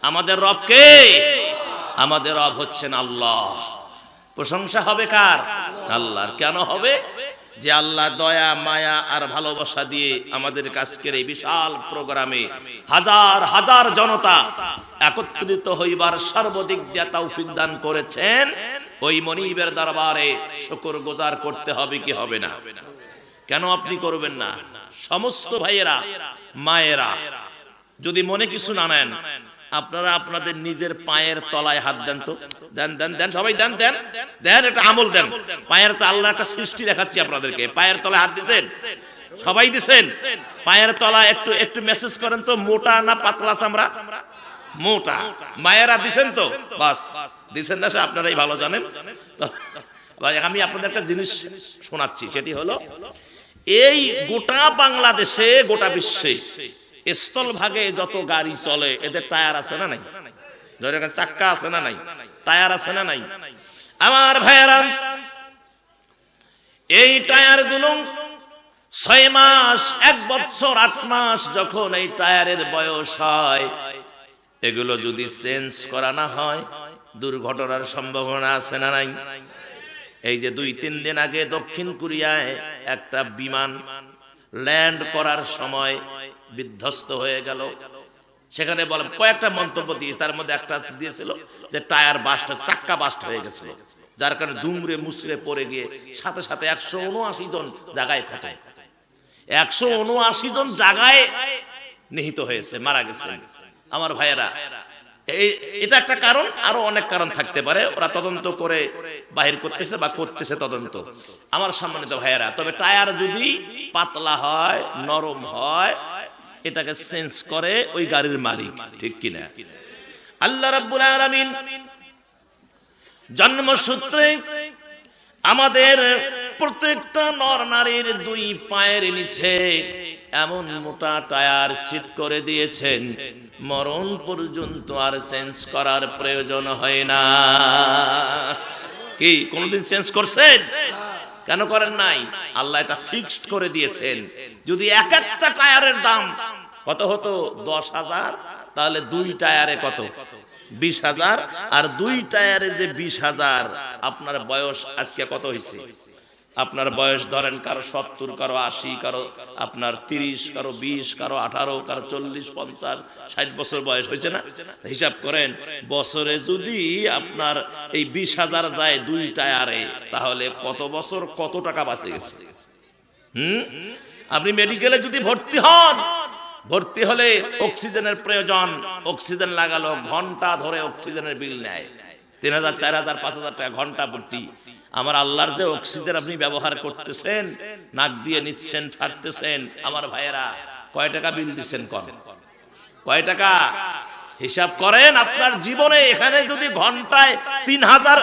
আমাদের রব কে? আমাদের রব হচ্ছেন আল্লাহ। প্রশংসা হবে কার? আল্লাহর। কেন হবে? যে আল্লাহ দয়া মায়া আর ভালোবাসা দিয়ে আমাদের আজকের এই বিশাল প্রোগ্রামে হাজার হাজার জনতা একত্রিত হইবার সর্বদিক দিয়ে তৌফিক দান করেছেন। ওই মনিবের দরবারে শুকর গুজার করতে হবে কি হবে না? কেন আপনি করবেন না? সমস্ত ভাইয়েরা মায়েরা যদি মনে কিছু না নেন, আপনারা আপনাদের নিজের পায়ের তলায় হাত দেন তো। দেন দেন দেন, সবাই দেন দেন দেন, একটা আমল দেন। পায়ের তো আল্লাহ একটা সৃষ্টি দেখাচ্ছি আপনাদেরকে। পায়ের তলায় হাত দিচ্ছেন? সবাই দিচ্ছেন? পায়ের তলায় একটু একটু মেসেজ করেন তো, মোটা না পাতলা চামড়া? মোটা। মায়েরা দিচ্ছেন তো? বাস দিচ্ছেন না, আপনারাই ভালো জানেন। আমি আপনাদের একটা জিনিস শোনাচ্ছি, সেটি হলো এই গোটা বাংলাদেশে গোটা বিশ্বে স্থল ভাগে যত গাড়ি চলে এদের টায়ার আছে না নাই? চাক্কা আছে না নাই? টায়ার আছে না নাই? আমার ভাইয়েরা, এই টায়ার গুলো 6 মাস 1 বছর 8 মাস যখন এই টায়ারের বয়স হয়, এগুলো যদি চেঞ্জ করা না হয় দুর্ঘটনার সম্ভাবনা আছে না নাই? এই যে 2-3 দিন আগে দক্ষিণ কোরিয়ায় একটা বিমান ল্যান্ড করার সময় বিধ্বস্ত হয়ে গেল। সেখানে বলে কয়েকটা মন্তব্য দিয়েছে, তার মধ্যে একটা দিয়েছিল যে টায়ার বাস্ট, চাক্কা বাস্ট হয়ে গেছিল, যার কারণে দুমড়ে মুচড়ে পড়ে গিয়ে সাথে সাথে 179 জন জায়গায় ক্ষত, 179 জন জায়গায় নিহত হয়েছে, মারা গেছে। আমার ভাইয়েরা, এটা একটা কারণ, আরো অনেক কারণ থাকতে পারে, ওরা তদন্ত করে বাহির করতেছে বা করতেছে তদন্ত। আমার সম্মানিত ভাইয়েরা, তবে টায়ার যদি পাতলা হয়, নরম হয়, এটাকে চেঞ্জ করে ওই গাড়ির মালিক, ঠিক কিনা? আল্লাহ রাব্বুল আলামিন জন্মসূত্রে আমাদের প্রত্যেকটা নর নারীর 2 পায়ের নিচে এমন মোটা টায়ার সিট করে দিয়েছেন, মরণ পর্যন্ত আর চেঞ্জ করার প্রয়োজন হয় না। কি কোনদিন চেঞ্জ করছেন? কেন করেন নাই? আল্লাহ এটা ফিক্সড করে দিয়েছেন। যদি এক একটা টায়ারের দাম কত হতো? 10,000, তাহলে 2 টায়ারে কত? 20,000। আর 2 টায়ারে যে 20,000, আপনার বয়স আজকে কত হয়েছে? আপনার বয়স ধরেন কারো 70, কারো 80, কারো আপনার 30, কারো 20, কারো 18, কারো 40, 50, 60 বছর বয়স হয়েছে না? হিসাব করেন, বছরে যদি আপনার এই 20,000 যায় 2 টায়ারে, তাহলে কত বছর কত টাকা বাঁচে গেছে? আপনি মেডিকেলে যদি ভর্তি হন, ভর্তি হলে অক্সিজেনের প্রয়োজন, অক্সিজেন লাগালো, ঘন্টা ধরে অক্সিজেনের বিল নেয় 3,000, 4,000, 5,000 টাকা ঘন্টা ভর্তি। আমার আল্লাহর যে অক্সিজেন আপনি ব্যবহার করতেছেন, নাক দিয়ে নিচ্ছেন, ছাড়তেছেন, আমার ভাইয়েরা কয় টাকা বিল দিচ্ছেন? কয় টাকা? হিসাব করেন। আপনার জীবনে এখানে যদি ঘন্টায় 3,000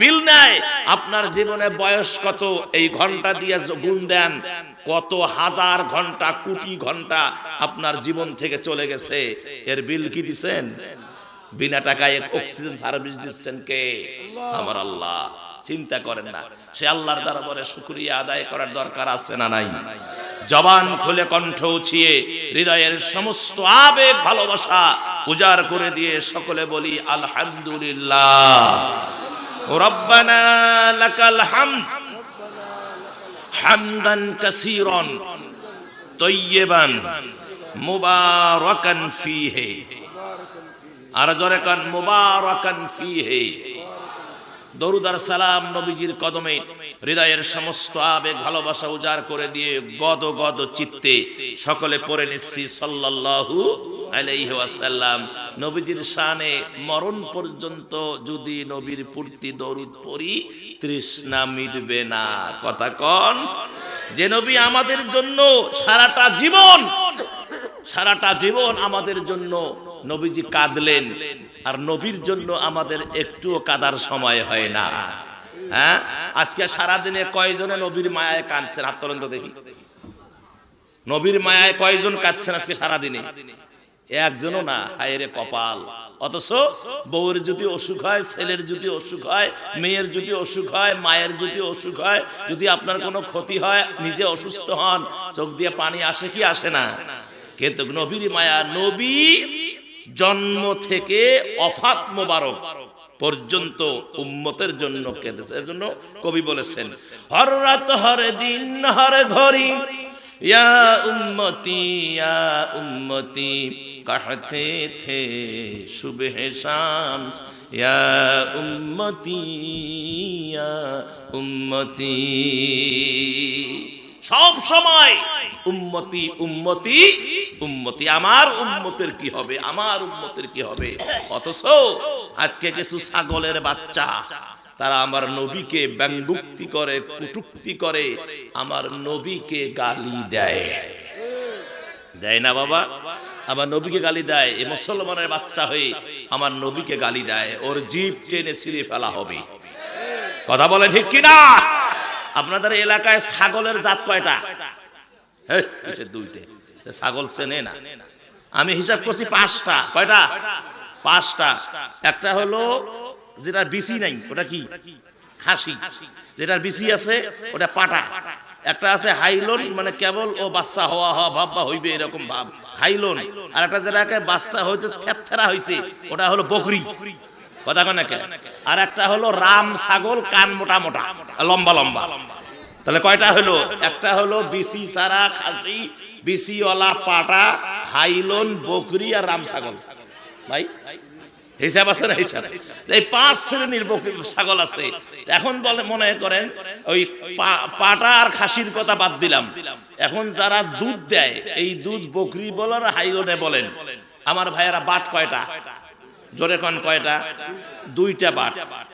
বিল নেয়, আপনার জীবনে বয়স কত? এই ঘন্টা দিয়ে গুণ দেন, কত হাজার ঘন্টা, কোটি ঘন্টা আপনার জীবন থেকে চলে গেছে। এর বিল কি দিচ্ছেন? বিনা টাকায় অক্সিজেন সার্ভিস দিচ্ছেন কে? আমার আল্লাহ। চিন্তা করেন না, সে আল্লাহর দরবারে শুকরিয়া আদায় করার দরকার আছে না নাই? জবান খুলে কণ্ঠ উঁচিয়ে হৃদয়ের সমস্ত আবেগ ভালোবাসা উজাড় করে দিয়ে সকলে বলি আলহামদুলিল্লাহ। রব্বানা লাকাল হামদ হামদান কাসীরান তাইয়্যিবান মুবারাকান ফীহি। আর জোরে কান, মুবারাকান ফীহি। দরুদ আর সালাম নবীজির কদমে হৃদয়ের সমস্ত আবেগ ভালোবাসা উজাড় করে দিয়ে গদ গদ চিত্তে সকলে পড়ে নিচ্ছি সাল্লাল্লাহু আলাইহি ওয়াসাল্লাম। নবীজির শানে মরণ পর্যন্ত যদি নবীর পূর্তি দরুদ পড়ি, তৃষ্ণা মিটবে না। কথা কন, যে নবী আমাদের জন্য সারাটা জীবন আমাদের জন্য নবীজি কাঁদলেন, আর নবীর জন্য আমাদের একটুও কাঁদার সময় হয় না। হ্যাঁ, আজকে সারাদিনে কয়জনে নবীর মায়ায় কাঁদছেন? হাত তোলেন তো দেখি। নবীর মায়ায় কয়জন কাঁদছেন আজকে সারাদিনে? একজনও না। হায় রে কপাল। অথচ বউয়ের যদি অসুখ হয়, ছেলের যদি অসুখ হয়, মেয়ের যদি অসুখ হয়, মায়ের যদি অসুখ হয়, যদি আপনার কোনো ক্ষতি হয়, নিজে অসুস্থ হন, চোখ দিয়ে পানি আসে কি আসে না? কিন্তু নবীর মায়া, নবী জন্ম থেকে ওফাত মোবারক পর্যন্ত উম্মতের জন্য কেঁদেছে। এর জন্য কবি বলেছেন, হর রাত হর দিন হর ঘড়ি ইয়া উম্মতি कहते थे सुबह शाम या उम्मती সব সময় উম্মতি উম্মতি উম্মতি, আমার উম্মতের কি হবে, আমার উম্মতের কি হবে। অথচ আজকে কিছু ছাগলের বাচ্চা তারা আমার নবীকে ব্যঙ্গোক্তি করে, কটূক্তি করে, আমার নবীকে গালি দেয়। দেয় না বাবা? আমার নবীকে গালি দেয়। এই মুসলমানের বাচ্চা হয়ে আমার নবীকে গালি দেয়, ওর জিভ টেনে ছিঁড়ে ফেলা হবে। কথা বলে ঠিক কিনা? আপনাদের এলাকায় ছাগলের জাত কয়টা? দুইটা। ছাগল চেনে না? আমি হিসাব করছি 5টা। কয়টা? 5টা। একটা হলো যেটার বিসি নাই, ওটা কি? খাসি। যেটার বিসি আছে ওটা পাটা। একটা আছে হাইলন, মানে কেবল ও বাচ্চা হওয়া ভাব বা হইবে এরকম ভাব, হাইলন। আর একটা যেটাকে বাচ্চা হইতে থেরথেরা হইছে, ওটা হলো বকরি। কথা কয় না কে? আর একটা হলো রাম ছাগল, কান মোটা মোটা, লম্বা লম্বা। তাহলে কয়টা হলো? একটা হলো বিসি সারা খাসি, বিসিওয়ালা পাটা, হাইলন, বকরি আর রাম ছাগল। ভাই হিসাব আছে না? হিসাব। এই 5 শ্রেণীর ছাগল আছে। এখন বলে, মনে করেন ওই পাটা আর খাসির কথা বাদ দিলাম, এখন যারা দুধ দেয়, এই দুধ বকরি বলেন, হাইলনে বলেন। আমার ভাইয়েরা বাট কয়টা? জোরে কোন কয়টা? 2টা বাট।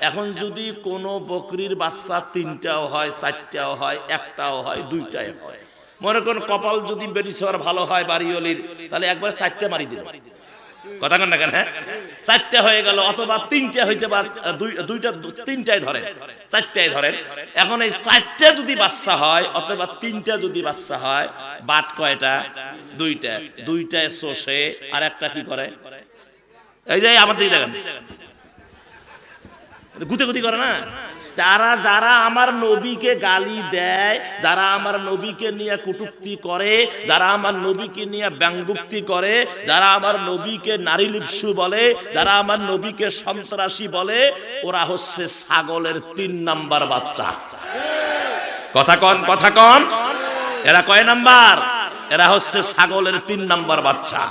এখন যদি কোনো বকরির বাচ্চা 3টাও হয়, 4টাও হয়, 1টাও হয়, 2টাও হয়, মনে করেন কপাল যদি বেরিসর ভালো হয় বাড়িওয়ালির, তাহলে একবার 4টে মারি দিল। কথা কন না কেন? 4টে হয়ে গেল, অথবা 3টে হয়েছে, বা 3টাই ধরেন, 4টাই ধরেন। এখন এই 4টে যদি বাচ্চা হয়, অথবা 3টে যদি বাচ্চা হয়, বাট কয়টা? 2টা। 2টায় শোষে, আর একটা কি করে? এই যে আমাদের দেখেন গুতে গুতি করে না। যারা আমার নবীকে গালি দেয়, যারা আমার নবীকে নিয়ে কটূক্তি করে, যারা আমার নবীকে নিয়ে ব্যঙ্গোক্তি করে, যারা আমার নবীকে নারী লিপসু বলে, যারা আমার নবীকে সন্ত্রাসী বলে, ওরা হচ্ছে ছাগলের 3 নাম্বার বাচ্চা। কথা কন, কথা কন। এরা কয় নাম্বার? এরা হচ্ছে ছাগলের 3 নাম্বার বাচ্চা।